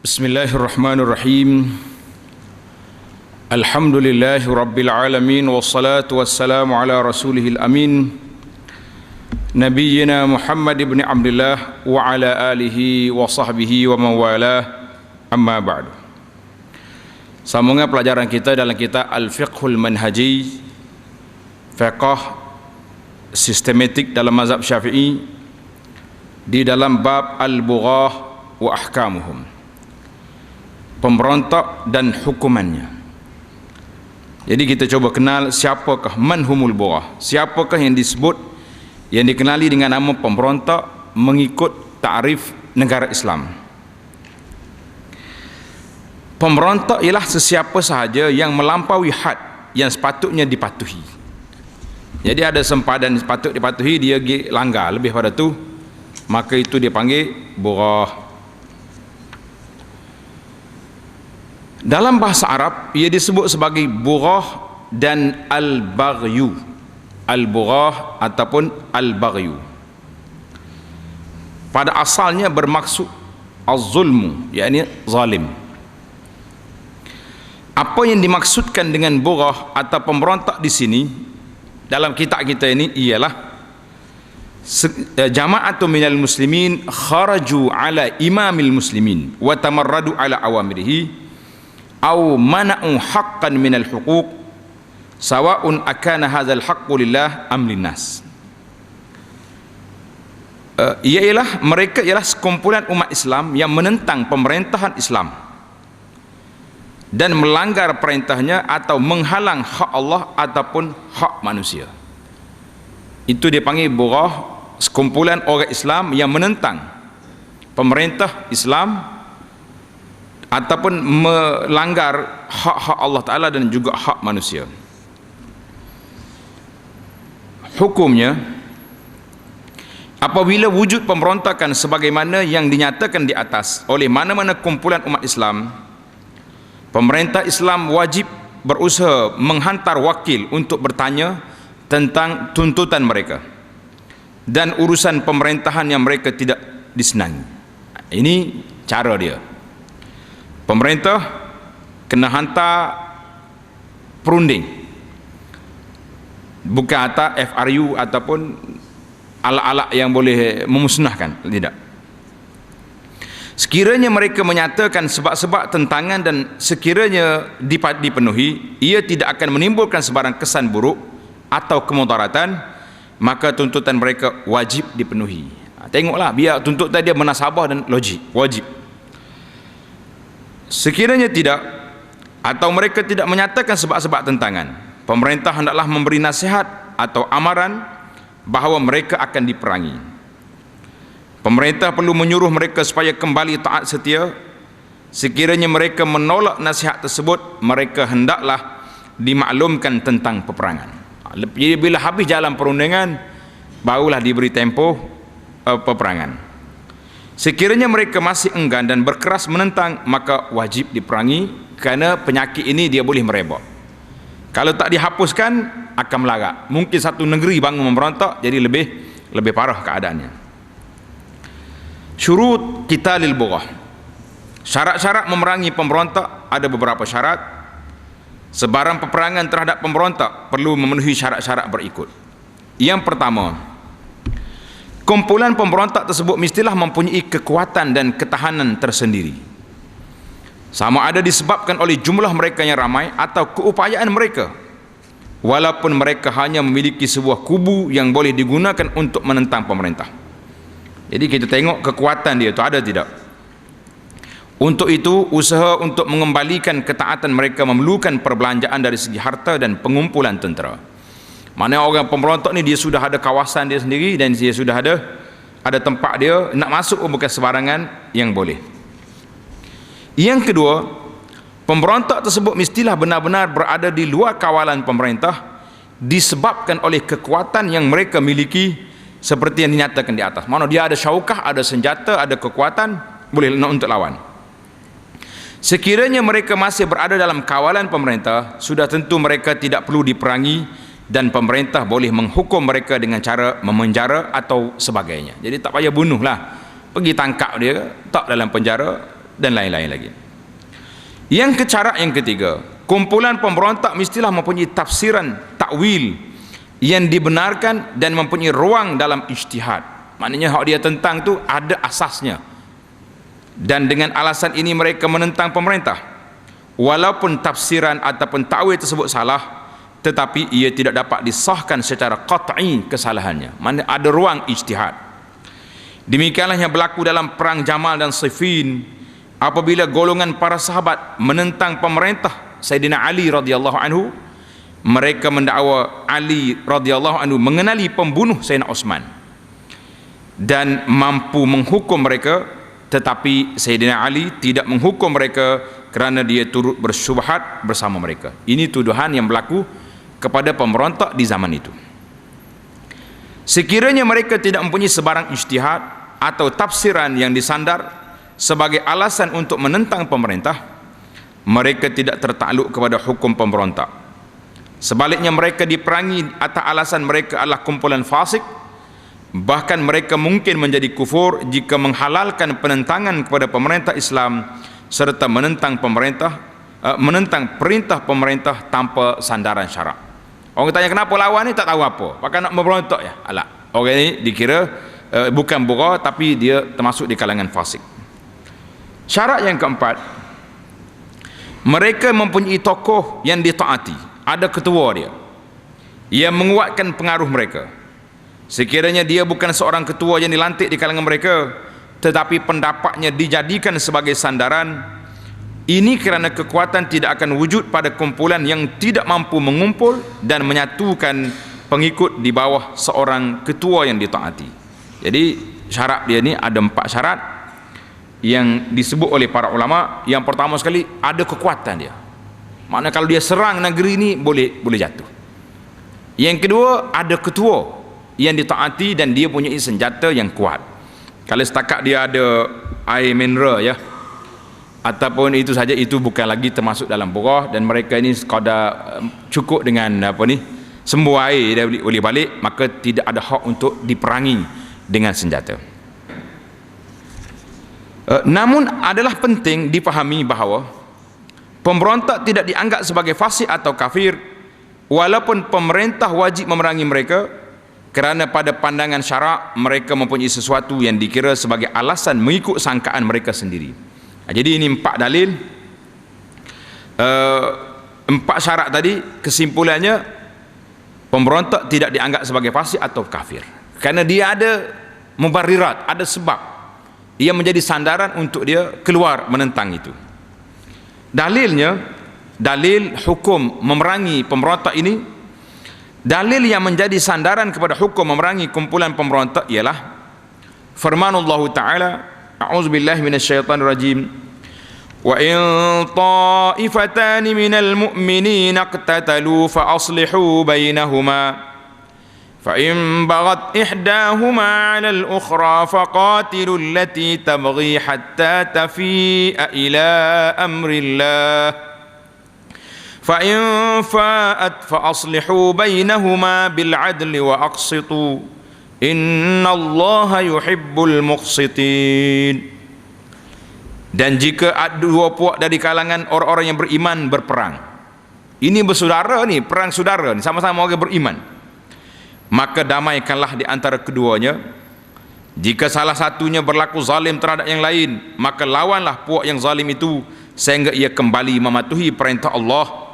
Bismillahirrahmanirrahim. Alhamdulillahi rabbil alamin, wassalatu wassalamu ala rasulihil amin, nabiyyina Muhammad ibn Abdullah wa ala alihi wa sahbihi wa mawalah, amma ba'du. Sambungan pelajaran kita dalam kitab Al-Fiqhul Manhaji, fiqh sistematik dalam mazhab Syafi'i, di dalam bab Al-Bughah wa ahkamuhum, pemberontak dan hukumannya. Jadi kita coba kenal siapakah manhumul bughah, siapakah yang disebut, yang dikenali dengan nama pemberontak mengikut ta'rif negara Islam. Pemberontak ialah sesiapa sahaja yang melampaui had yang sepatutnya dipatuhi. Jadi ada sempadan sepatut dipatuhi, dia langgar lebih pada tu, maka itu dia panggil bughah. Dalam bahasa Arab ia disebut sebagai bughah dan al-baghyu. Al-bughah ataupun al-baghyu pada asalnya bermaksud az-zulmu, yakni zalim. Apa yang dimaksudkan dengan bughah atau pemberontak di sini dalam kitab kita ini ialah jama'atu minal muslimin kharaju ala imamil muslimin wa tamarradu ala awamirihi aw mana'u haqqan minal huquq sawa'un akana hadzal haqqu lillah am linnas. Ialah mereka ialah sekumpulan umat Islam yang menentang pemerintahan Islam dan melanggar perintahnya atau menghalang hak Allah ataupun hak manusia. Itu dipanggil bughah, sekumpulan orang Islam yang menentang pemerintah Islam ataupun melanggar hak-hak Allah Ta'ala dan juga hak manusia. Hukumnya, apabila wujud pemberontakan sebagaimana yang dinyatakan di atas oleh mana-mana kumpulan umat Islam, pemerintah Islam wajib berusaha menghantar wakil untuk bertanya tentang tuntutan mereka dan urusan pemerintahan yang mereka tidak disenangi. Ini cara dia. Pemerintah kena hantar perunding, bukan hantar FRU ataupun alat-alat yang boleh memusnahkan, tidak. Sekiranya mereka menyatakan sebab-sebab tentangan dan sekiranya dipenuhi, ia tidak akan menimbulkan sebarang kesan buruk atau kemudaratan, maka tuntutan mereka wajib dipenuhi. Tengoklah, biar tuntutan dia munasabah dan logik, wajib. Sekiranya tidak, atau mereka tidak menyatakan sebab-sebab tentangan, pemerintah hendaklah memberi nasihat atau amaran bahawa mereka akan diperangi. Pemerintah perlu menyuruh mereka supaya kembali taat setia. Sekiranya mereka menolak nasihat tersebut, mereka hendaklah dimaklumkan tentang peperangan. Bila habis jalan perundingan, barulah diberi tempoh peperangan. Sekiranya mereka masih enggan dan berkeras menentang, maka wajib diperangi, kerana penyakit ini dia boleh merebak. Kalau tak dihapuskan, akan melarat. Mungkin satu negeri bangun memberontak, jadi lebih parah keadaannya. Syurut qitalil bughah, syarat-syarat memerangi pemberontak ada beberapa syarat. Sebarang peperangan terhadap pemberontak perlu memenuhi syarat-syarat berikut. Yang pertama, kumpulan pemberontak tersebut mestilah mempunyai kekuatan dan ketahanan tersendiri, sama ada disebabkan oleh jumlah mereka yang ramai atau keupayaan mereka, walaupun mereka hanya memiliki sebuah kubu yang boleh digunakan untuk menentang pemerintah. Jadi kita tengok kekuatan dia itu ada tidak. Untuk itu, usaha untuk mengembalikan ketaatan mereka memerlukan perbelanjaan dari segi harta dan pengumpulan tentera. Mana orang pemberontak ni dia sudah ada kawasan dia sendiri dan dia sudah ada tempat dia, nak masuk bukan sebarangan yang boleh. Yang kedua, pemberontak tersebut mestilah benar-benar berada di luar kawalan pemerintah disebabkan oleh kekuatan yang mereka miliki seperti yang dinyatakan di atas. Mana dia ada syaukah, ada senjata, ada kekuatan, boleh untuk lawan. Sekiranya mereka masih berada dalam kawalan pemerintah, sudah tentu mereka tidak perlu diperangi dan pemerintah boleh menghukum mereka dengan cara memenjara atau sebagainya. Jadi tak payah bunuhlah, pergi tangkap dia, tak dalam penjara, dan lain-lain lagi. Yang ketiga, kumpulan pemberontak mestilah mempunyai tafsiran, takwil yang dibenarkan dan mempunyai ruang dalam ijtihad. Maknanya hak dia tentang tu ada asasnya, dan dengan alasan ini mereka menentang pemerintah. Walaupun tafsiran ataupun takwil tersebut salah, tetapi ia tidak dapat disahkan secara qat'i kesalahannya. Mana ada ruang ijtihad. Demikianlah yang berlaku dalam perang Jamal dan Siffin, apabila golongan para sahabat menentang pemerintah Sayyidina Ali radhiyallahu anhu. Mereka mendakwa Ali radhiyallahu anhu mengenali pembunuh Sayyidina Utsman dan mampu menghukum mereka, tetapi Sayyidina Ali tidak menghukum mereka kerana dia turut bersyubhat bersama mereka. Ini tuduhan yang berlaku kepada pemberontak di zaman itu. Sekiranya mereka tidak mempunyai sebarang ijtihad atau tafsiran yang disandar sebagai alasan untuk menentang pemerintah, mereka tidak tertakluk kepada hukum pemberontak. Sebaliknya mereka diperangi atas alasan mereka adalah kumpulan fasik. Bahkan mereka mungkin menjadi kufur jika menghalalkan penentangan kepada pemerintah Islam serta menentang perintah pemerintah tanpa sandaran syarak. Orang tanya kenapa lawan ni, tak tahu apa, pakai nak memberontak ya. Alah, orang ini dikira bukan bura, tapi dia termasuk di kalangan fasik. Syarat yang keempat, mereka mempunyai tokoh yang ditaati, ada ketua dia yang menguatkan pengaruh mereka. Sekiranya dia bukan seorang ketua yang dilantik di kalangan mereka, tetapi pendapatnya dijadikan sebagai sandaran, ini kerana kekuatan tidak akan wujud pada kumpulan yang tidak mampu mengumpul dan menyatukan pengikut di bawah seorang ketua yang ditaati. Jadi syarat dia ni ada 4 syarat yang disebut oleh para ulama. Yang pertama sekali, ada kekuatan dia. Maknanya kalau dia serang negeri ni boleh jatuh. Yang kedua, ada ketua yang ditaati dan dia punya senjata yang kuat. Kalau setakat dia ada air mineral ya, ataupun itu saja, itu bukan lagi termasuk dalam burah, dan mereka ini sekadar cukup dengan sembuh air dia boleh balik, maka tidak ada hak untuk diperangi dengan senjata. Namun adalah penting dipahami bahawa pemberontak tidak dianggap sebagai fasik atau kafir, walaupun pemerintah wajib memerangi mereka, kerana pada pandangan syarak mereka mempunyai sesuatu yang dikira sebagai alasan mengikut sangkaan mereka sendiri. Jadi ini 4 dalil, 4 syarat tadi. Kesimpulannya, pemberontak tidak dianggap sebagai fasik atau kafir kerana dia ada mubarirat, ada sebab ia menjadi sandaran untuk dia keluar menentang itu. Dalilnya, dalil hukum memerangi pemberontak ini, dalil yang menjadi sandaran kepada hukum memerangi kumpulan pemberontak ialah firmanullah Ta'ala, a'udzubillahi minasyaitanir rajim, wa in ta'ifatani minal mu'minina iqtatalu fa aslihu bainahuma فإن بغت إحداهما على الأخرى فقاتلوا التي تبغي حتى تفيء إلى أمر الله فإن فاءت فأصلحوا بينهما بالعدل وأقسطوا إن الله يحب المقسطين. Dan jika ada 2 puak dari kalangan orang-orang yang beriman berperang, ini bersaudara ni, perang saudara ni, sama-sama orang beriman, maka damaikanlah di antara keduanya. Jika salah satunya berlaku zalim terhadap yang lain, maka lawanlah puak yang zalim itu sehingga ia kembali mematuhi perintah Allah.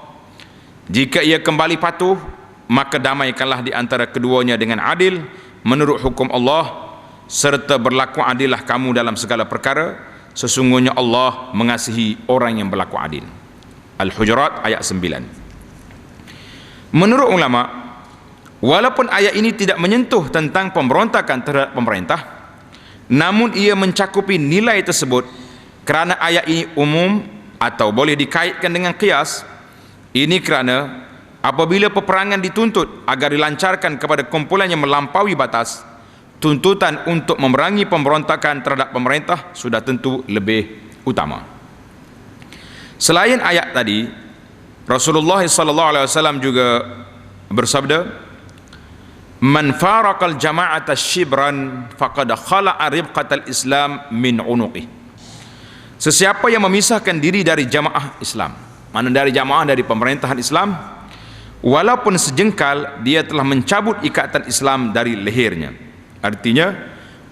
Jika ia kembali patuh, maka damaikanlah di antara keduanya dengan adil menurut hukum Allah, serta berlaku adillah kamu dalam segala perkara, sesungguhnya Allah mengasihi orang yang berlaku adil. Al-Hujurat ayat 9. Menurut ulama, walaupun ayat ini tidak menyentuh tentang pemberontakan terhadap pemerintah, namun ia mencakupi nilai tersebut kerana ayat ini umum atau boleh dikaitkan dengan qiyas. Ini kerana apabila peperangan dituntut agar dilancarkan kepada kumpulan yang melampaui batas, tuntutan untuk memerangi pemberontakan terhadap pemerintah sudah tentu lebih utama. Selain ayat tadi, Rasulullah SAW juga bersabda, man faraqal jama'ata shibran faqad khala'a ribqatal islam min unuqih. Sesiapa yang memisahkan diri dari jamaah Islam, mana dari jamaah, dari pemerintahan Islam, walaupun sejengkal, dia telah mencabut ikatan Islam dari lehernya. Artinya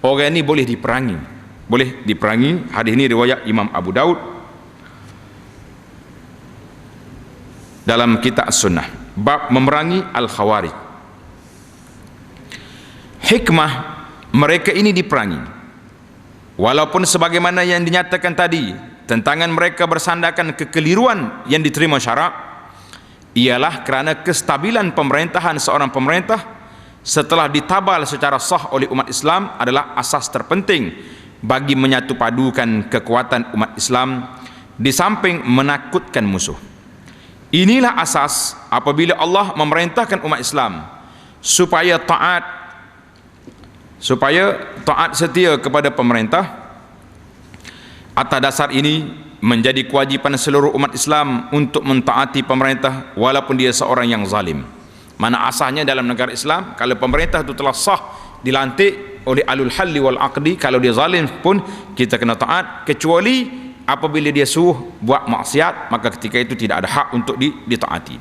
orang ini boleh diperangi, Hadis ini riwayat Imam Abu Daud dalam kitab Sunnah, bab memerangi Al-Khawarij. Hikmah mereka ini diperangi, walaupun sebagaimana yang dinyatakan tadi, tentangan mereka bersandarkan kekeliruan yang diterima syarak, ialah kerana kestabilan pemerintahan seorang pemerintah setelah ditabal secara sah oleh umat Islam adalah asas terpenting bagi menyatupadukan kekuatan umat Islam di samping menakutkan musuh. Inilah asas apabila Allah memerintahkan umat Islam supaya taat setia kepada pemerintah. Atas dasar ini menjadi kewajipan seluruh umat Islam untuk mentaati pemerintah walaupun dia seorang yang zalim. Mana asalnya dalam negara Islam, kalau pemerintah itu telah sah dilantik oleh alul halli wal aqdi, kalau dia zalim pun kita kena taat, kecuali apabila dia suruh buat maksiat, maka ketika itu tidak ada hak untuk ditaati.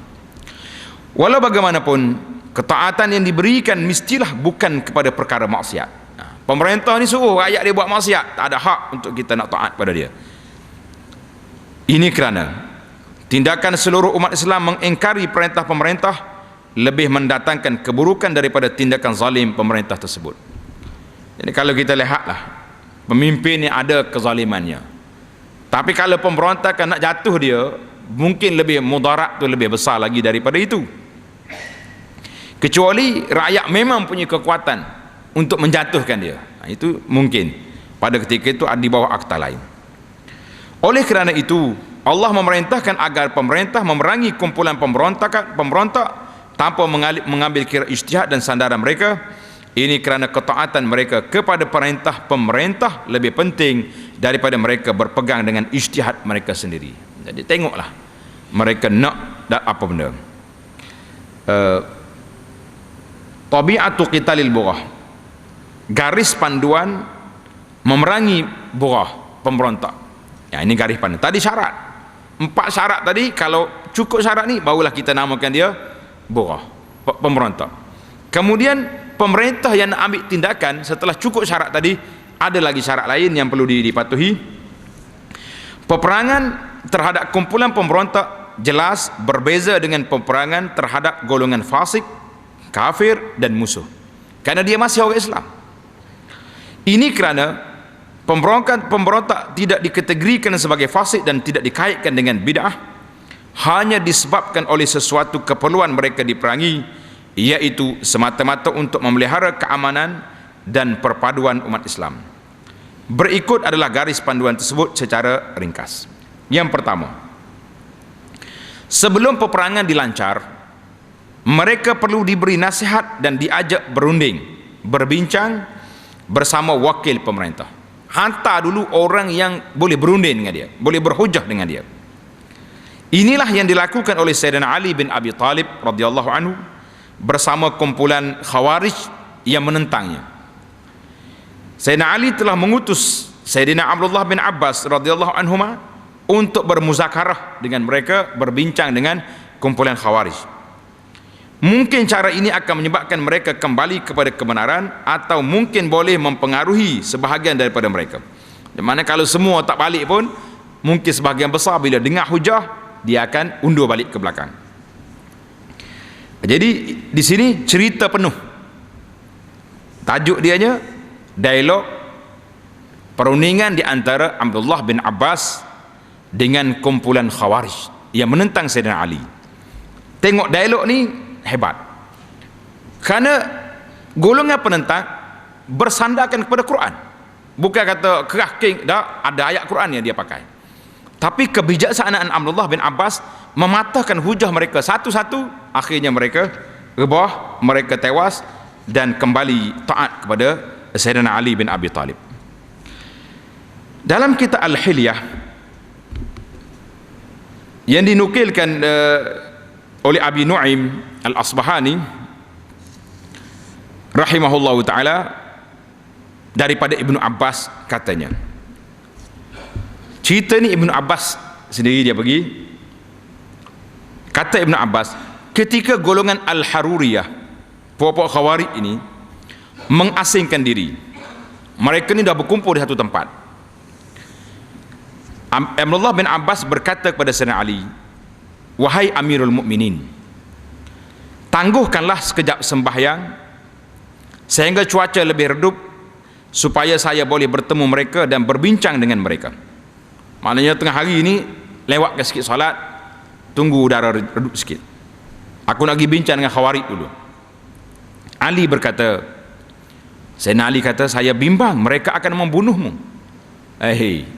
Walau bagaimanapun, ketaatan yang diberikan mestilah bukan kepada perkara maksiat. Pemerintah ni suruh rakyat dia buat maksiat, tak ada hak untuk kita nak taat pada dia. Ini kerana tindakan seluruh umat Islam mengingkari perintah pemerintah lebih mendatangkan keburukan daripada tindakan zalim pemerintah tersebut. Jadi kalau kita lihatlah, pemimpin yang ada kezalimannya, tapi kalau pemberontakan nak jatuh dia, mungkin lebih mudarat tu lebih besar lagi daripada itu. Kecuali rakyat memang punya kekuatan untuk menjatuhkan dia, itu mungkin pada ketika itu ada di bawah akta lain. Oleh kerana itu Allah memerintahkan agar pemerintah memerangi kumpulan pemberontak tanpa mengambil kira ijtihad dan sandaran mereka. Ini kerana ketaatan mereka kepada perintah pemerintah lebih penting daripada mereka berpegang dengan ijtihad mereka sendiri. Jadi tengoklah mereka nak apa benda. Tabi'atu qitalil bughah, garis panduan memerangi bughah, pemberontak. Ya, ini garis panduan. Tadi syarat, 4 syarat tadi, kalau cukup syarat ni barulah kita namakan dia bughah, pemberontak. Kemudian pemerintah yang nak ambil tindakan setelah cukup syarat tadi, ada lagi syarat lain yang perlu dipatuhi. Peperangan terhadap kumpulan pemberontak jelas berbeza dengan peperangan terhadap golongan fasik, kafir dan musuh, kerana dia masih orang Islam. Ini kerana pemberontak tidak dikategorikan sebagai fasik dan tidak dikaitkan dengan bid'ah hanya disebabkan oleh sesuatu keperluan mereka diperangi, iaitu semata-mata untuk memelihara keamanan dan perpaduan umat Islam. Berikut adalah garis panduan tersebut secara ringkas. Yang pertama, sebelum peperangan dilancar, mereka perlu diberi nasihat dan diajak berunding, berbincang bersama wakil pemerintah. Hantar dulu orang yang boleh berunding dengan dia, boleh berhujah dengan dia. Inilah yang dilakukan oleh Sayyidina Ali bin Abi Talib radhiyallahu anhu bersama kumpulan Khawarij yang menentangnya. Sayyidina Ali telah mengutus Sayyidina Abdullah bin Abbas radhiyallahu anhuma untuk bermuzakarah dengan mereka, berbincang dengan kumpulan Khawarij. Mungkin cara ini akan menyebabkan mereka kembali kepada kebenaran, atau mungkin boleh mempengaruhi sebahagian daripada mereka. Di mana kalau semua tak balik pun, mungkin sebahagian besar bila dengar hujah, dia akan undur balik ke belakang. Jadi di sini cerita penuh. Tajuk dianya dialog perundingan di antara Abdullah bin Abbas dengan kumpulan Khawarij yang menentang Sayyidina Ali. Tengok dialog ni hebat, kerana golongan penentang bersandarkan kepada Quran. Bukan kata kerah king, dah ada ayat Quran yang dia pakai, tapi kebijaksanaan Abdullah bin Abbas mematahkan hujah mereka satu-satu. Akhirnya mereka rebah, mereka tewas dan kembali taat kepada Sayyidina Ali bin Abi Talib. Dalam kitab Al-Hilyah yang dinukilkan oleh Abi Nu'aim Al-Asbahani rahimahullahu ta'ala daripada Ibnu Abbas, katanya, Cerita ni Ibnu Abbas sendiri dia pergi. Kata Ibnu Abbas, ketika golongan Al-Haruriyah, puak-puak Khawarij ini mengasingkan diri, mereka ni dah berkumpul di satu tempat. Abdullah bin Abbas berkata kepada Sayyidina Ali, wahai Amirul Mukminin, tangguhkanlah sekejap sembahyang sehingga cuaca lebih redup, supaya saya boleh bertemu mereka dan berbincang dengan mereka. Maknanya tengah hari ini lewatkan sikit solat, tunggu udara redup sikit, aku nak pergi bincang dengan Khawarij dulu. Ali berkata, Sayyidina Ali kata, saya bimbang mereka akan membunuhmu.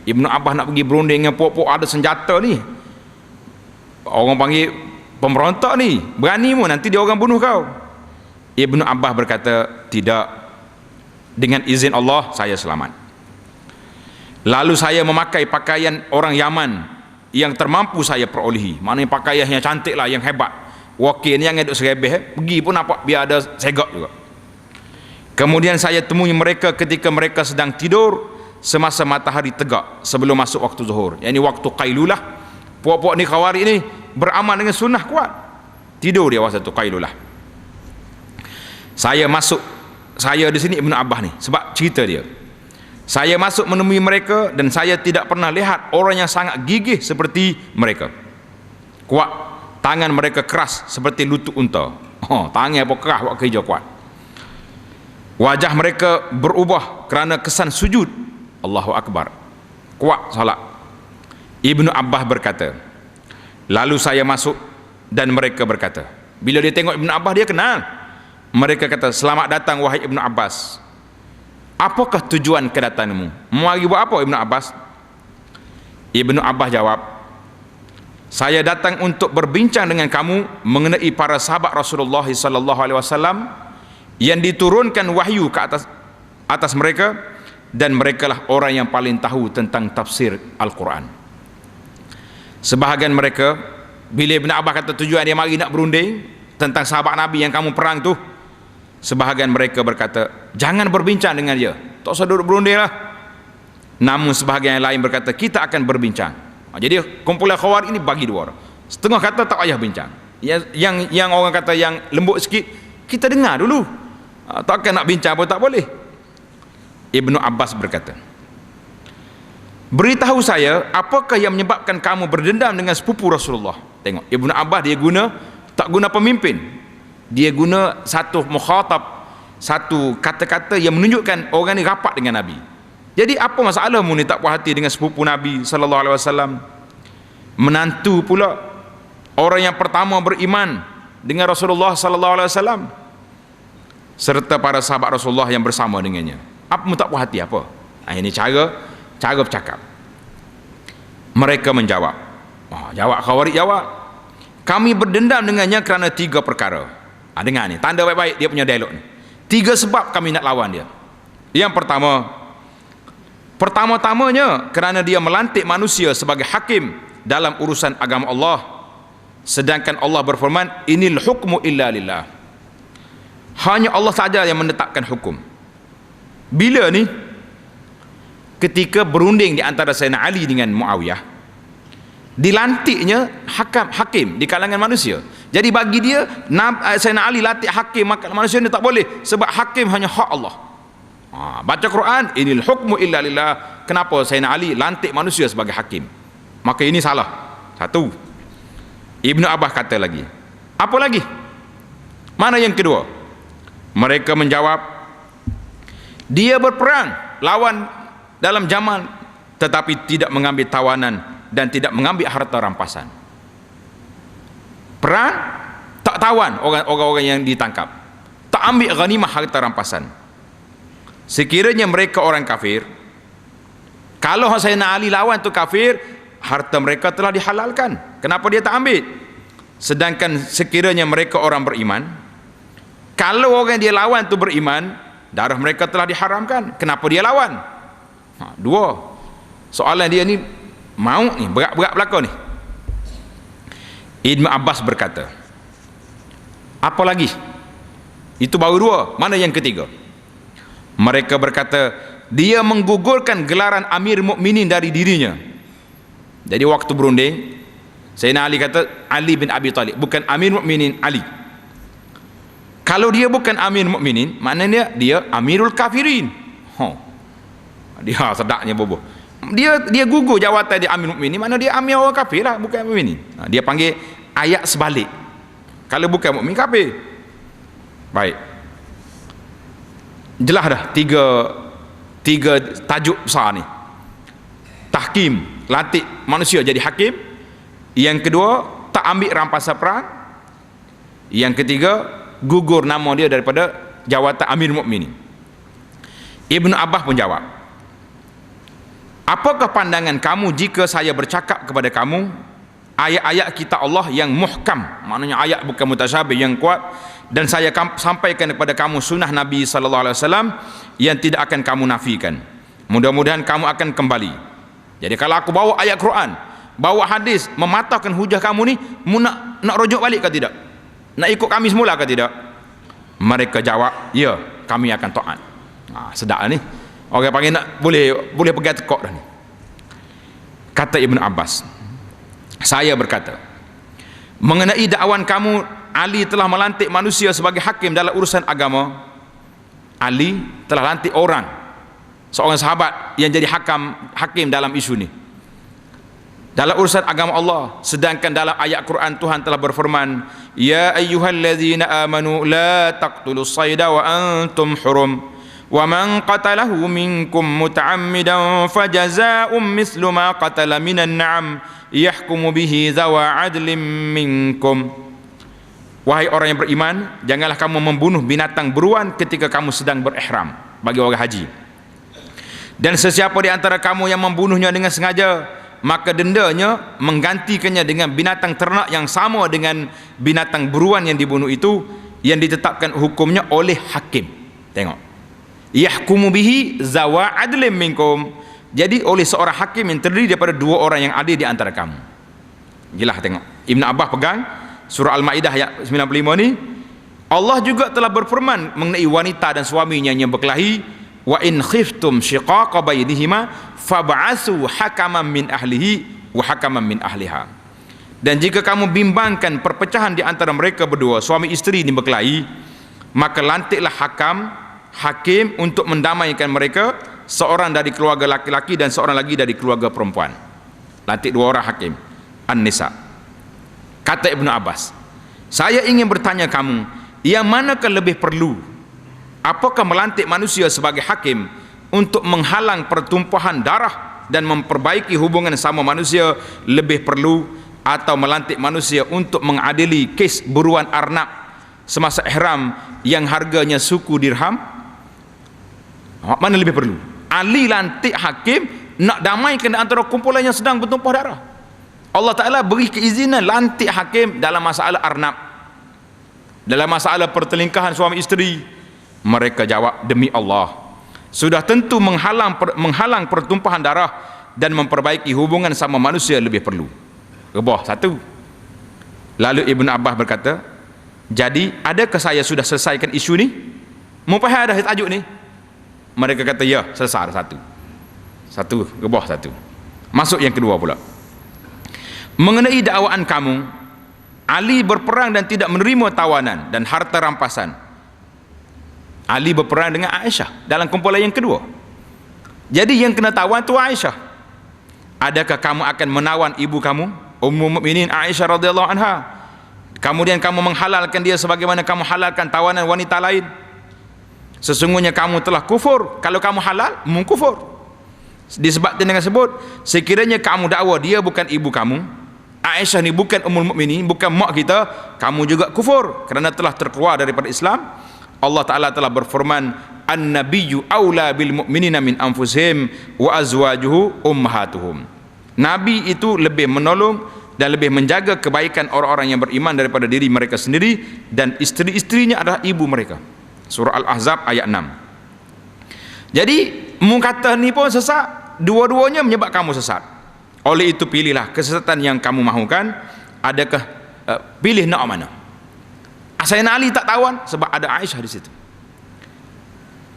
Ibnu Abbas nak pergi berunding dengan puak-puak ada senjata ni, orang panggil pemberontak ni, berani mu, nanti dia orang bunuh kau. Ibnu Abbas berkata, tidak, dengan izin Allah saya selamat. Lalu saya memakai pakaian orang Yaman yang termampu saya perolehi, maknanya pakaian yang cantik lah, yang hebat. Wakil ni yang duduk serebeh, pergi pun nampak biar ada segak juga. Kemudian saya temui mereka ketika mereka sedang tidur semasa matahari tegak sebelum masuk waktu zuhur, yakni waktu qailulah. Puak-puak ni Khawarij ni beramal dengan sunnah kuat, tidur dia waktu tu qailulah. Saya di sini Ibnu Abbas ni sebab cerita dia, saya masuk menemui mereka dan saya tidak pernah lihat orang yang sangat gigih seperti mereka. Kuat, tangan mereka keras seperti lutut unta. Tangan apa keras buat kerja kuat. Wajah mereka berubah kerana kesan sujud. Allahu Akbar, kuat salat. Ibnu Abbas berkata, lalu saya masuk dan mereka berkata, bila dia tengok Ibnu Abbas dia kenal. Mereka kata, selamat datang wahai Ibnu Abbas, apakah tujuan kedatanganmu? Mari buat apa Ibnu Abbas? Ibnu Abbas jawab, saya datang untuk berbincang dengan kamu mengenai para sahabat Rasulullah sallallahu alaihi wasallam yang diturunkan wahyu ke atas mereka, dan merekalah orang yang paling tahu tentang tafsir Al-Quran. Sebahagian mereka, bila Ibn Abbas kata tujuan dia mari nak berunding tentang sahabat Nabi yang kamu perang tu, sebahagian mereka berkata, jangan berbincang dengan dia, tak usah duduk berunding lah. Namun sebahagian yang lain berkata, kita akan berbincang. Jadi kumpulan Khawarij ini bagi dua orang. Setengah kata tak payah bincang, yang orang kata yang lembut sikit, kita dengar dulu, takkan nak bincang pun tak boleh. Ibnu Abbas berkata, beritahu saya apakah yang menyebabkan kamu berdendam dengan sepupu Rasulullah. Tengok, Ibnu Abbas dia tak guna pemimpin, dia guna satu mukhatab, satu kata-kata yang menunjukkan orang ni rapat dengan Nabi. Jadi apa masalahmu ni tak puas hati dengan sepupu Nabi sallallahu alaihi wasallam, menantu pula orang yang pertama beriman dengan Rasulullah sallallahu alaihi wasallam, serta para sahabat Rasulullah yang bersama dengannya. Apa mu tak puas hati apa? Ini cara bercakap. Mereka menjawab, jawab Khawarij jawab, kami berdendam dengannya kerana 3 perkara. Dengar ni, tanda baik-baik dia punya dialog ni. 3 sebab kami nak lawan dia. Yang pertama-tamanya kerana dia melantik manusia sebagai hakim dalam urusan agama Allah, sedangkan Allah berfirman, inil hukmu illa lillah, hanya Allah saja yang menetapkan hukum. Bila ni? Ketika berunding di antara Sayyidina Ali dengan Muawiyah, dilantiknya hakim di kalangan manusia. Jadi bagi dia, Sayyidina Ali lantik hakim, maka manusia ni tak boleh, sebab hakim hanya hak Allah. Baca Quran, inil hukmu illa lillah. Kenapa Sayyidina Ali lantik manusia sebagai hakim? Maka ini salah. Satu. Ibnu Abbas kata lagi, apa lagi? Mana yang kedua? Mereka menjawab, dia berperang lawan dalam zaman tetapi tidak mengambil tawanan dan tidak mengambil harta rampasan. Perang tak tawan orang-orang yang ditangkap, tak ambil ghanimah harta rampasan. Sekiranya mereka orang kafir, kalau Sayyidina Ali lawan tu kafir, harta mereka telah dihalalkan, kenapa dia tak ambil? Sedangkan sekiranya mereka orang beriman, kalau orang dia lawan tu beriman, darah mereka telah diharamkan, kenapa dia lawan? Dua soalan dia ni, mau ni berat-berat belakang ni. Ibnu Abbas berkata, apa lagi? Itu baru 2, mana yang ketiga? Mereka berkata, dia menggugurkan gelaran Amir Mukminin dari dirinya Jadi waktu berunding, Sayyidina Ali kata Ali bin Abi Talib, bukan Amir Mukminin Ali. Kalau dia bukan Amir Mukminin, maknanya dia Amirul Kafirin. Dia sedaknya bobo. Dia gugur jawatan dia Amir Mukminin, mana dia Amir orang kafir lah, bukan Mukminin. Dia panggil ayat sebalik. Kalau bukan mukmin kafir. Baik. Jelas dah tiga tajuk besar ni. Tahkim, lantik manusia jadi hakim. Yang kedua, tak ambil rampasan perang. Yang ketiga, gugur nama dia daripada jawatan Amir Mukminin. Ibnu Abbas pun jawab, apakah pandangan kamu jika saya bercakap kepada kamu ayat-ayat kitab Allah yang muhkam, maknanya ayat bukan mutasyabih, yang kuat, dan saya sampaikan kepada kamu sunnah Nabi sallallahu alaihi wasallam yang tidak akan kamu nafikan. Mudah-mudahan kamu akan kembali. Jadi kalau aku bawa ayat Quran, bawa hadis mematahkan hujah kamu ni, nak rujuk balik ke tidak? Nak ikut kami semula ke tidak? Mereka jawab, ya, kami akan taat. Sedap ni. Orang panggil nak boleh pegang tekok dah ni. Kata Ibnu Abbas, saya berkata, mengenai dakwan kamu Ali telah melantik manusia sebagai hakim dalam urusan agama. Ali telah lantik orang, seorang sahabat yang jadi hakim dalam isu ni, dalam urusan agama Allah. Sedangkan dalam ayat Quran Tuhan telah berfirman, ya ayyuhallazina amanu la taqtulus sayda wa antum hurum wa man qatalahu minkum muta'ammidan fajaza'un mislu ma qatala minan na'am yahkumu bihi zawa adlim minkum. Wahai orang yang beriman, janganlah kamu membunuh binatang buruan ketika kamu sedang berihram, bagi orang haji. Dan sesiapa di antara kamu yang membunuhnya dengan sengaja, maka dendanya menggantikannya dengan binatang ternak yang sama dengan binatang buruan yang dibunuh itu, yang ditetapkan hukumnya oleh hakim. Tengok, yahkumu bihi zawa adlim minkum, jadi oleh seorang hakim yang terdiri daripada dua orang yang adil di antara kamu. Jelas tengok, Ibn Abbas pegang surah Al-Maidah ayat 95 ni. Allah juga telah berfirman mengenai wanita dan suaminya yang berkelahi, wa in khiftum shiqaqa bainihima fab'atsu hakaman min ahlihi wa hakaman min ahliha. Dan jika kamu bimbangkan perpecahan di antara mereka berdua, suami isteri ini berkelahi, maka lantiklah hakim untuk mendamaikan mereka, seorang dari keluarga laki-laki dan seorang lagi dari keluarga perempuan. Lantik dua orang hakim. An-Nisa. Kata Ibnu Abbas, saya ingin bertanya kamu, yang manakah lebih perlu? Apakah melantik manusia sebagai hakim untuk menghalang pertumpahan darah dan memperbaiki hubungan sama manusia lebih perlu, atau melantik manusia untuk mengadili kes buruan arnab semasa ihram yang harganya suku dirham? Mana lebih perlu? Ali lantik hakim nak damaikan antara kumpulan yang sedang bertumpah darah. Allah Ta'ala beri keizinan lantik hakim dalam masalah arnab, dalam masalah pertelingkahan suami isteri. Mereka jawab, demi Allah, sudah tentu menghalang pertumpahan darah dan memperbaiki hubungan sama manusia lebih perlu. Rebah satu. Lalu Ibn Abbas berkata, jadi adakah saya sudah selesaikan isu ni? Mupahai dah tajuk ni? Mereka kata, ya, selesai satu, rebah satu. Masuk yang kedua pula. Mengenai dakwaan kamu, Ali berperang dan tidak menerima tawanan dan harta rampasan. Ali berperang dengan Aisyah dalam kumpulan yang kedua. Jadi yang kena tawan tu Aisyah. Adakah kamu akan menawan ibu kamu, Ummul Mukminin Aisyah radhiyallahu anha, kemudian kamu menghalalkan dia sebagaimana kamu halalkan tawanan wanita lain? Sesungguhnya kamu telah kufur. Kalau kamu halal, mengkufur. Disebabkan dengan sebut, sekiranya kamu dakwa dia bukan ibu kamu, Aisyah ni bukan Ummul Mukminin, bukan mak kita, kamu juga kufur kerana telah terkeluar daripada Islam. Allah Ta'ala telah berfirman, an-nabiyyu aula bil mu'minina min anfusihim wa azwajuhu ummahatuhum. Nabi itu lebih menolong dan lebih menjaga kebaikan orang-orang yang beriman daripada diri mereka sendiri, dan isteri-isterinya adalah ibu mereka. Surah Al-Ahzab ayat 6. Jadi mukatah ni pun sesat, dua-duanya menyebabkan kamu sesat. Oleh itu pilihlah kesesatan yang kamu mahukan. Adakah pilih nak mana? Sayyidina Ali tak tawan sebab ada Aisyah di situ.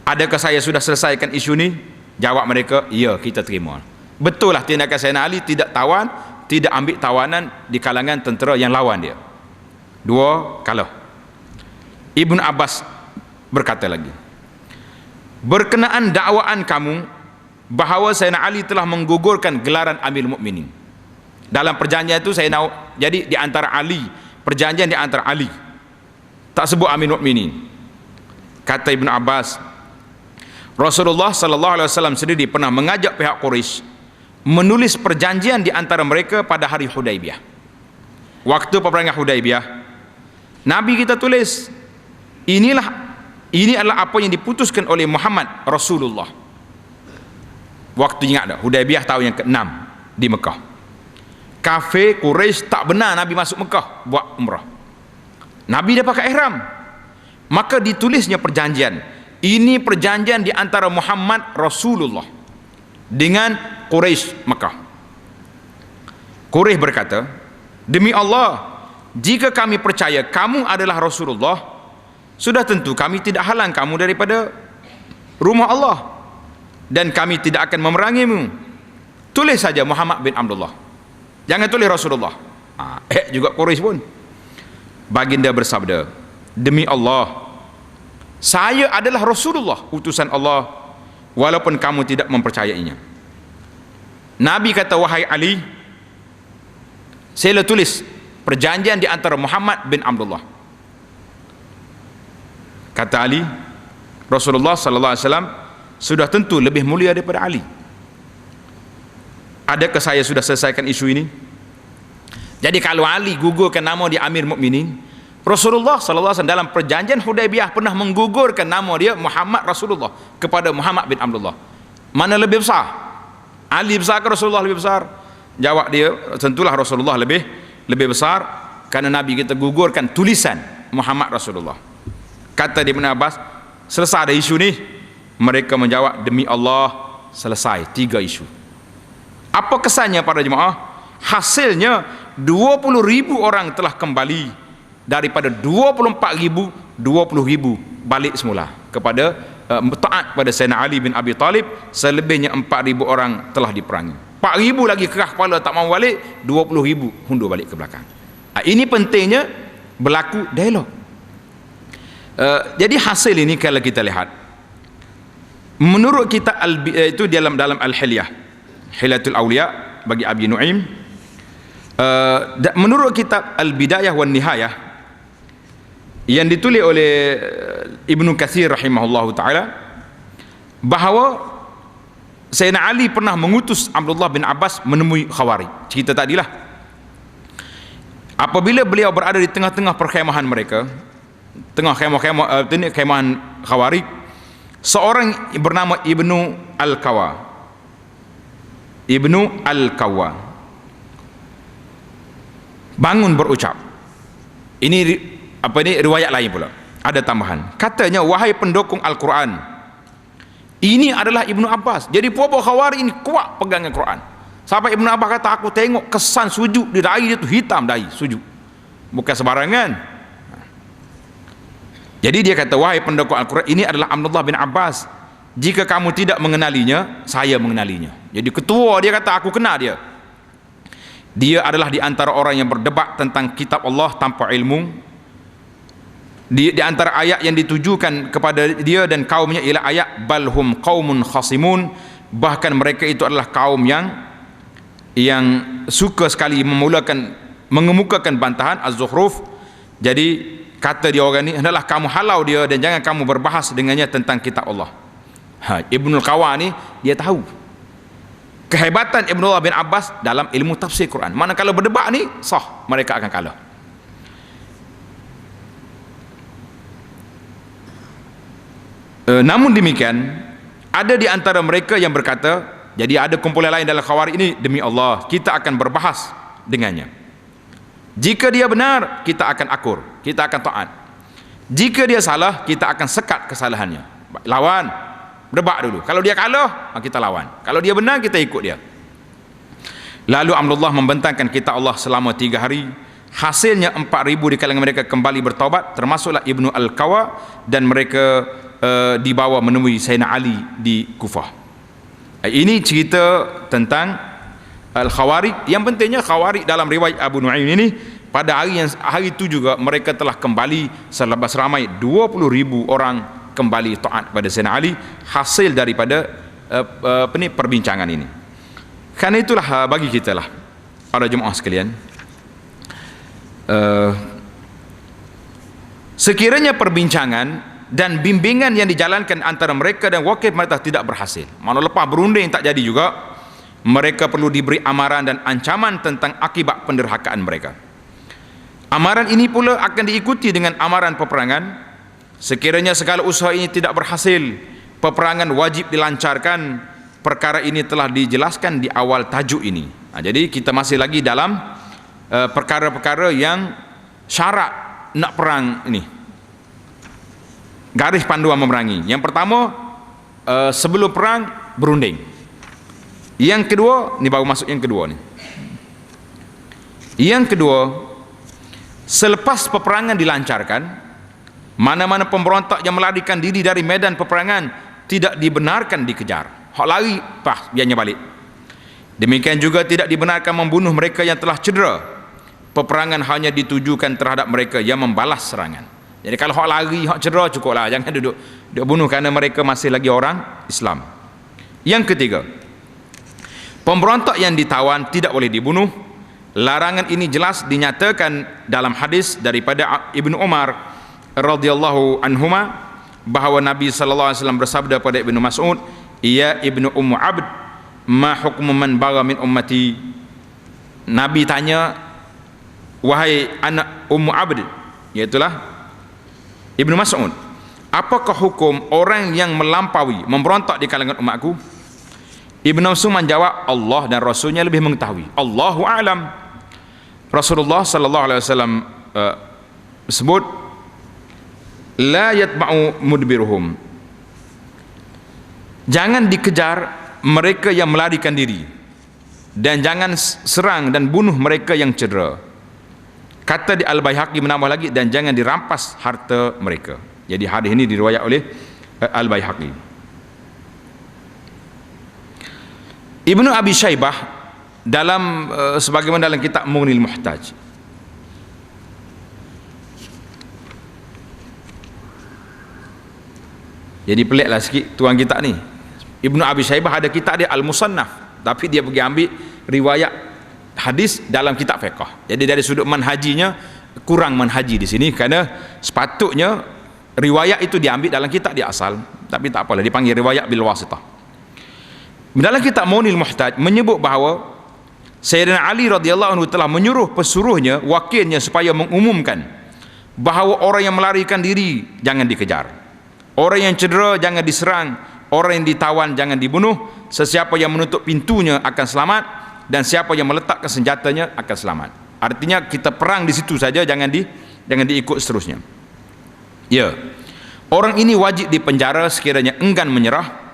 Adakah saya sudah selesaikan isu ni? Jawab mereka, ya, kita terima. Betul lah tindakan Sayyidina Ali, tidak ambil tawanan di kalangan tentera yang lawan dia. Dua kalah. Ibnu Abbas berkata lagi, berkenaan dakwaan kamu bahawa Sayyidina Ali telah menggugurkan gelaran Amirul Mukminin. Dalam perjanjian itu jadi di antara Ali, perjanjian di antara Ali, tak sebut Amirul Mukminin. Kata Ibnu Abbas, Rasulullah sallallahu alaihi wasallam sendiri pernah mengajak pihak Quraisy menulis perjanjian di antara mereka pada hari Hudaibiyah. Waktu peperangan Hudaibiyah, Nabi kita tulis, ini adalah apa yang diputuskan oleh Muhammad Rasulullah. Waktu ingat tak? Hudaibiyah tahun yang ke-6 di Mekah. Kafir Quraisy tak benar Nabi masuk Mekah buat umrah. Nabi dah pakai ihram. Maka ditulisnya perjanjian. Ini perjanjian di antara Muhammad Rasulullah dengan Quraisy Mekah. Quraisy berkata, demi Allah, jika kami percaya kamu adalah Rasulullah, sudah tentu kami tidak halang kamu daripada rumah Allah, dan kami tidak akan memerangimu. Tulis saja Muhammad bin Abdullah, jangan tulis Rasulullah. Juga Quraisy pun. Baginda bersabda, demi Allah, saya adalah Rasulullah, utusan Allah, walaupun kamu tidak mempercayainya. Nabi kata, wahai Ali, saya tulis perjanjian di antara Muhammad bin Abdullah. Kata Ali, Rasulullah sallallahu alaihi wasallam sudah tentu lebih mulia daripada Ali. Adakah saya sudah selesaikan isu ini? Jadi kalau Ali gugurkan nama dia Amir Mukminin, Rasulullah sallallahu alaihi wasallam dalam perjanjian Hudaibiyah pernah menggugurkan nama dia Muhammad Rasulullah kepada Muhammad bin Abdullah. Mana lebih besar? Ali besar ke Rasulullah lebih besar? Jawab dia, tentulah Rasulullah lebih besar, karena Nabi kita gugurkan tulisan Muhammad Rasulullah. Kata Ibn Abbas, selesai ada isu ni? Mereka menjawab, demi Allah, selesai. 3 isu. Apa kesannya para jemaah? Hasilnya 20,000 orang telah kembali, daripada 24,000, 20,000 balik semula kepada taat pada Sayyidina Ali bin Abi Talib. Selebihnya 4,000 orang telah diperangi. 4,000 lagi kerah kepala tak mau balik, 20,000 hundur balik ke belakang. Ini pentingnya berlaku dialog. Jadi hasil ini kalau kita lihat, menurut kita itu dalam Al-Hilyah, Hilyatul Awliya bagi Abi Nu'aim, menurut kitab Al-Bidayah wan Nihayah yang ditulis oleh Ibnu Katsir rahimahullahu taala, bahawa Sayyidina Ali pernah mengutus Abdullah bin Abbas menemui Khawarij. Cerita tadilah, apabila beliau berada di tengah-tengah perkhemahan mereka, tengah khemahan Khawarij, seorang bernama Ibnu Al-Kawa bangun berucap. Ini riwayat lain pula, ada tambahan. Katanya, wahai pendukung Al-Quran, ini adalah Ibnu Abbas. Jadi puak-puak Khawarij ini kuat pegangan Quran. Sampai Ibnu Abbas kata, aku tengok kesan sujud di dahi dia tu hitam, dahi sujud, bukan sembarangan. Jadi dia kata, wahai pendukung Al-Quran, ini adalah Abdullah bin Abbas. Jika kamu tidak mengenalinya, saya mengenalinya. Jadi ketua dia kata, aku kenal dia. Dia adalah di antara orang yang berdebat tentang kitab Allah tanpa ilmu. Di antara ayat yang ditujukan kepada dia dan kaumnya ialah ayat balhum qaumun khasimun. Bahkan mereka itu adalah kaum yang suka sekali mengemukakan bantahan, Az-Zukhruf. Jadi kata dia orang ni, hendaklah kamu halau dia dan jangan kamu berbahas dengannya tentang kitab Allah. Ibnu Al-Qawa ni dia tahu kehebatan Ibnu bin Abbas dalam ilmu tafsir Quran. Mana kalau berdebat ni sah, mereka akan kalah. Namun demikian, ada di antara mereka yang berkata, jadi ada kumpulan lain dalam Khawarij ini, demi Allah kita akan berbahas dengannya. Jika dia benar, kita akan akur, kita akan taat. Jika dia salah, kita akan sekat kesalahannya. Lawan, berdebat dulu. Kalau dia kalah, kita lawan. Kalau dia benar, kita ikut dia. Lalu Abdullah membentangkan kitab Allah selama 3 hari. Hasilnya 4,000 di kalangan mereka kembali bertaubat, termasuklah Ibnu Al-Kawa, dan mereka dibawa menemui Sayyidina Ali di Kufah. Ini cerita tentang Al-Khawarij. Yang pentingnya Khawarij dalam riwayat Abu Nu'aim ini, pada hari itu juga mereka telah kembali selepas ramai 20,000 orang kembali taat pada Sayyidina Ali, hasil daripada perbincangan ini. Karena itulah bagi kita lah para jemaah sekalian, sekiranya perbincangan dan bimbingan yang dijalankan antara mereka dan wakil pemerintah tidak berhasil, malah lepas berunding tak jadi juga, mereka perlu diberi amaran dan ancaman tentang akibat penderhakaan mereka. Amaran ini pula akan diikuti dengan amaran peperangan. Sekiranya segala usaha ini tidak berhasil, peperangan wajib dilancarkan. Perkara ini telah dijelaskan di awal tajuk ini. Jadi kita masih lagi dalam perkara-perkara yang syarat nak perang ini, garis panduan memerangi. Yang pertama, sebelum perang berunding. Yang kedua, ni baru masuk yang kedua ni. Yang kedua, selepas peperangan dilancarkan, mana-mana pemberontak yang melarikan diri dari medan peperangan tidak dibenarkan dikejar. Hak lari, biarnya balik. Demikian juga tidak dibenarkan membunuh mereka yang telah cedera. Peperangan hanya ditujukan terhadap mereka yang membalas serangan. Jadi kalau hak lari, hak cedera, cukuplah, jangan duduk bunuh kerana mereka masih lagi orang Islam. Yang ketiga, pemberontak yang ditawan tidak boleh dibunuh. Larangan ini jelas dinyatakan dalam hadis daripada Ibnu Umar radhiyallahu anhuma, bahawa Nabi sallallahu alaihi wasallam bersabda pada Ibnu Mas'ud, "Ya Ibnu Ummu Abd, ma hukmu man bagha min ummati?" Nabi tanya, wahai anak Ummu Abd, iaitulah Ibnu Mas'ud, apakah hukum orang yang melampaui, memberontak di kalangan umatku? Ibnu Mas'ud menjawab, Allah dan Rasulnya lebih mengetahui. Allahu a'lam. Rasulullah sallallahu alaihi wasallam sebut, la yatba'u mudbiruhum, jangan dikejar mereka yang melarikan diri, dan jangan serang dan bunuh mereka yang cedera. Kata di Al-Baihaqi menambah lagi, dan jangan dirampas harta mereka. Jadi hadis ini diriwayat oleh Al-Baihaqi. Ibnu Abi Syaibah dalam sebagaimana dalam kitab Mughnil Muhtaj, jadi peliklah sikit tuan kita ni. Ibnu Abi Syaibah ada kitab dia Al-Musannaf, tapi dia pergi ambil riwayat hadis dalam kitab fiqh. Jadi dari sudut manhajinya kurang manhaji di sini, kerana sepatutnya riwayat itu diambil dalam kitab dia asal, tapi tak apalah, dipanggil riwayat bil wasitah. Dalam kitab Mughnil Muhtaj menyebut bahawa Sayyidina Ali radhiyallahu anhu telah menyuruh pesuruhnya, wakilnya, supaya mengumumkan bahawa orang yang melarikan diri jangan dikejar, orang yang cedera jangan diserang, orang yang ditawan jangan dibunuh, sesiapa yang menutup pintunya akan selamat, dan siapa yang meletakkan senjatanya akan selamat. Artinya kita perang di situ saja, jangan diikut seterusnya. Ya, orang ini wajib dipenjara sekiranya enggan menyerah,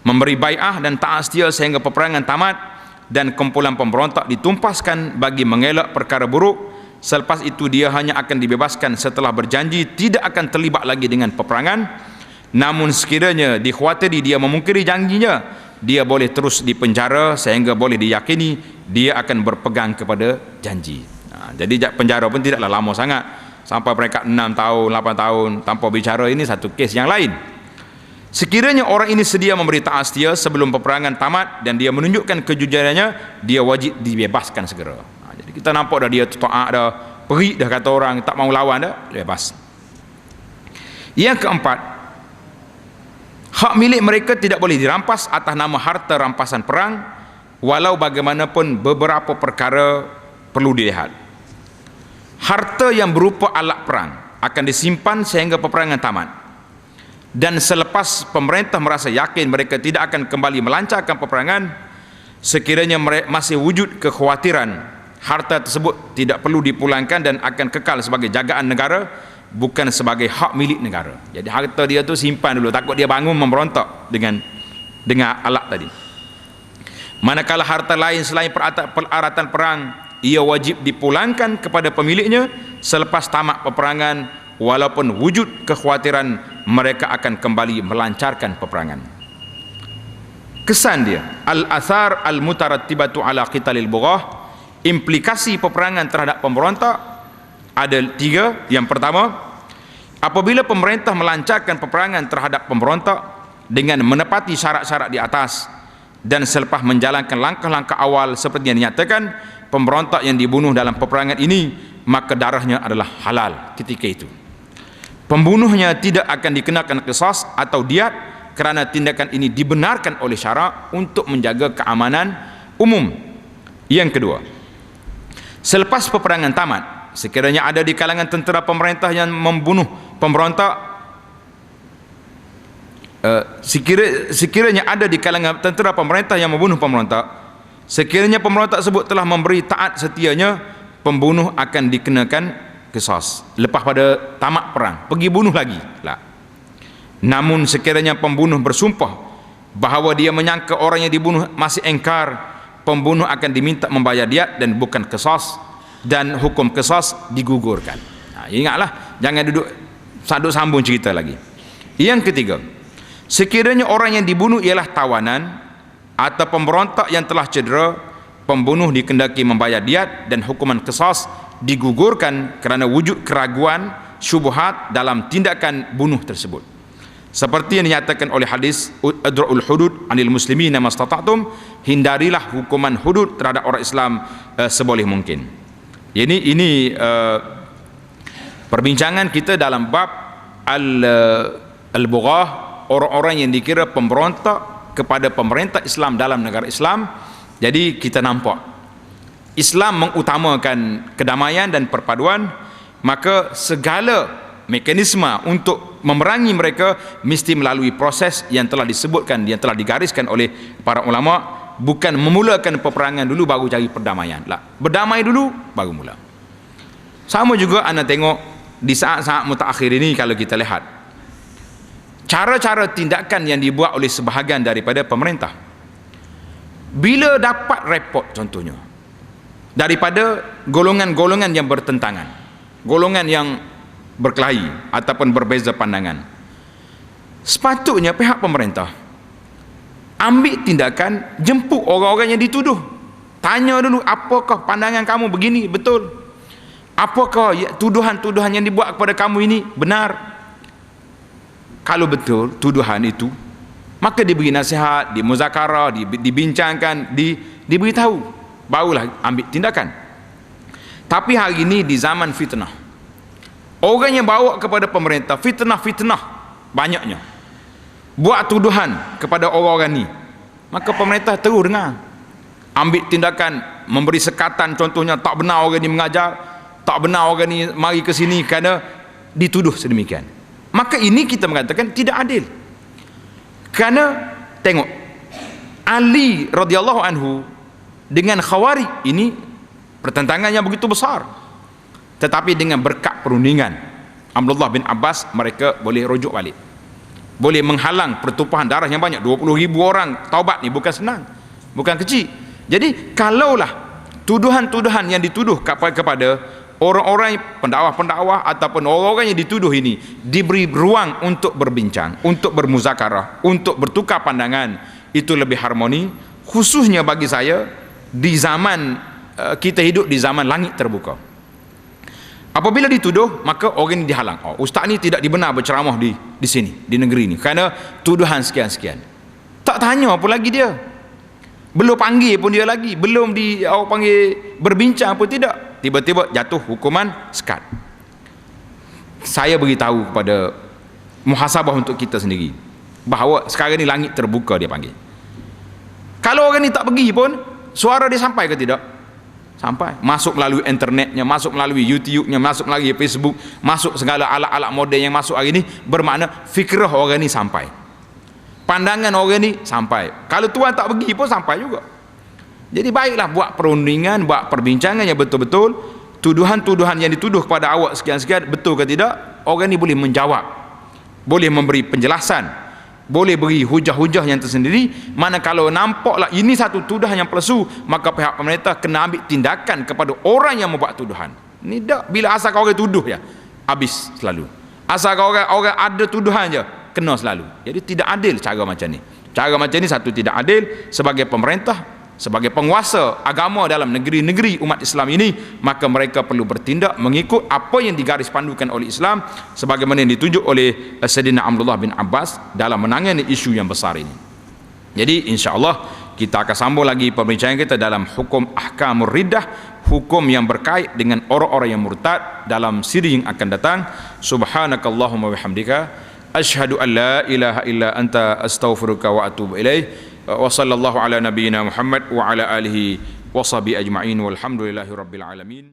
memberi bai'ah dan taat setia sehingga peperangan tamat dan kumpulan pemberontak ditumpaskan bagi mengelak perkara buruk. Selepas itu dia hanya akan dibebaskan setelah berjanji tidak akan terlibat lagi dengan peperangan. Namun sekiranya dikhawatiri dia memungkiri janjinya, dia boleh terus dipenjara sehingga boleh diyakini dia akan berpegang kepada janji. Jadi penjara pun tidaklah lama sangat, sampai mereka 6 tahun, 8 tahun tanpa bicara, ini satu kes yang lain. Sekiranya orang ini sedia memberi taat setia sebelum peperangan tamat dan dia menunjukkan kejujurannya, dia wajib dibebaskan segera. Jadi kita nampak dah dia taat dah, perik dah, kata orang tak mau lawan dah, bebas. Yang keempat, hak milik mereka tidak boleh dirampas atas nama harta rampasan perang, walau bagaimanapun beberapa perkara perlu dilihat. Harta yang berupa alat perang akan disimpan sehingga peperangan tamat, dan selepas pemerintah merasa yakin mereka tidak akan kembali melancarkan peperangan, sekiranya masih wujud kekhawatiran harta tersebut tidak perlu dipulangkan dan akan kekal sebagai jagaan negara, bukan sebagai hak milik negara. Jadi harta dia tu simpan dulu, takut dia bangun memberontak dengan alat tadi. Manakala harta lain selain peralatan perang, ia wajib dipulangkan kepada pemiliknya selepas tamat peperangan, walaupun wujud kekhawatiran mereka akan kembali melancarkan peperangan. kesan dia, al-athar al-mutarattibatu ala qitalil bughah, implikasi peperangan terhadap pemberontak ada 3. Yang pertama, apabila pemerintah melancarkan peperangan terhadap pemberontak dengan menepati syarat-syarat di atas dan selepas menjalankan langkah-langkah awal seperti yang dinyatakan, pemberontak yang dibunuh dalam peperangan ini maka darahnya adalah halal ketika itu. Pembunuhnya tidak akan dikenakan qisas atau diat kerana tindakan ini dibenarkan oleh syarak untuk menjaga keamanan umum. Yang kedua, selepas peperangan tamat, sekiranya ada di kalangan tentera pemerintah yang membunuh pemberontak, sekiranya ada di kalangan tentera pemerintah yang membunuh pemberontak, sekiranya pemberontak tersebut telah memberi taat setianya, pembunuh akan dikenakan qisas lepas pada tamat perang, pergi bunuh lagi lah. Namun sekiranya pembunuh bersumpah bahawa dia menyangka orang yang dibunuh masih engkar, pembunuh akan diminta membayar diat dan bukan qisas, dan hukum qisas digugurkan. Ingatlah, jangan duduk sambung cerita lagi. Yang ketiga, sekiranya orang yang dibunuh ialah tawanan atau pemberontak yang telah cedera, pembunuh dikendaki membayar diat dan hukuman qisas digugurkan kerana wujud keraguan syubhat dalam tindakan bunuh tersebut, seperti yang dinyatakan oleh hadis adra'ul hudud anil muslimin mastata'tum, hindarilah hukuman hudud terhadap orang Islam seboleh mungkin. Ini perbincangan kita dalam bab al-bughah, orang-orang yang dikira pemberontak kepada pemerintah Islam dalam negara Islam. Jadi kita nampak Islam mengutamakan kedamaian dan perpaduan, maka segala mekanisme untuk memerangi mereka mesti melalui proses yang telah disebutkan, yang telah digariskan oleh para ulama. Bukan memulakan peperangan dulu baru cari perdamaian lah, berdamai dulu baru mula. Sama juga anda tengok di saat-saat mutakhir ini, kalau kita lihat cara-cara tindakan yang dibuat oleh sebahagian daripada pemerintah, bila dapat repot contohnya daripada golongan-golongan yang bertentangan, golongan yang berkelahi ataupun berbeza pandangan, sepatutnya pihak pemerintah ambil tindakan, jemput orang-orang yang dituduh, tanya dulu, apakah pandangan kamu begini betul, apakah tuduhan-tuduhan yang dibuat kepada kamu ini benar. Kalau betul tuduhan itu, maka diberi nasihat, dimuzakarah, dibincangkan, diberitahu, barulah ambil tindakan. Tapi hari ini di zaman fitnah, orang yang bawa kepada pemerintah fitnah banyaknya, buat tuduhan kepada orang-orang ni, maka pemerintah terus dengar, ambil tindakan, memberi sekatan. Contohnya, tak benar orang ni mengajar, tak benar orang ni mari ke sini kerana dituduh sedemikian. Maka ini kita mengatakan tidak adil. Kerana tengok Ali radhiyallahu anhu dengan Khawarij ini pertentangan yang begitu besar, tetapi dengan berkat perundingan Abdullah bin Abbas, mereka boleh rujuk balik, boleh menghalang pertumpahan darah yang banyak. 20,000 orang taubat ni bukan senang, bukan kecil. Jadi kalaulah tuduhan-tuduhan yang dituduh kepada orang-orang pendakwah-pendakwah ataupun orang-orang yang dituduh ini diberi ruang untuk berbincang, untuk bermuzakarah, untuk bertukar pandangan, itu lebih harmoni. Khususnya bagi saya, di zaman kita hidup di zaman langit terbuka, apabila dituduh maka orang ini dihalang. Ustaz ni tidak dibenar berceramah di sini, di negeri ini, kerana tuduhan sekian-sekian. Tak tanya apa lagi dia, belum panggil pun dia lagi, belum awak panggil berbincang pun tidak, tiba-tiba jatuh hukuman sekat. Saya beritahu kepada muhasabah untuk kita sendiri bahawa sekarang ni langit terbuka, dia panggil. Kalau orang ni tak pergi pun, suara dia sampai ke tidak? Sampai. Masuk melalui internetnya, masuk melalui YouTube-nya, masuk melalui Facebook, masuk segala alat-alat moden yang masuk hari ni, bermakna fikrah orang ni sampai, pandangan orang ni sampai. Kalau tuan tak pergi pun sampai juga. Jadi baiklah buat perundingan, buat perbincangan yang betul-betul. Tuduhan-tuduhan yang dituduh kepada awak sekian-sekian betul ke tidak, orang ni boleh menjawab, boleh memberi penjelasan, boleh beri hujah-hujah yang tersendiri. Mana kalau nampaklah ini satu tuduhan yang palsu, maka pihak pemerintah kena ambil tindakan kepada orang yang membuat tuduhan. Ni tak, bila asal orang tuduh ya, habis selalu. Asal orang ada tuduhan je, kena selalu. Jadi tidak adil cara macam ni. Cara macam ni satu tidak adil. Sebagai pemerintah, sebagai penguasa agama dalam negeri-negeri umat Islam ini, maka mereka perlu bertindak mengikut apa yang digaris pandukan oleh Islam sebagaimana yang ditunjuk oleh Sayyidina Abdullah bin Abbas dalam menangani isu yang besar ini. Jadi insya-Allah kita akan sambung lagi pembicaraan kita dalam hukum ahkamur riddah, hukum yang berkait dengan orang-orang yang murtad dalam siri yang akan datang. Subhanakallahumma bihamdika asyhadu an la ilaha illa anta astaghfiruka wa atubu ilaih. Wa sallallahu ala nabiyyina Muhammad wa ala alihi wa sahbihi ajma'in walhamdulillahi rabbil alamin.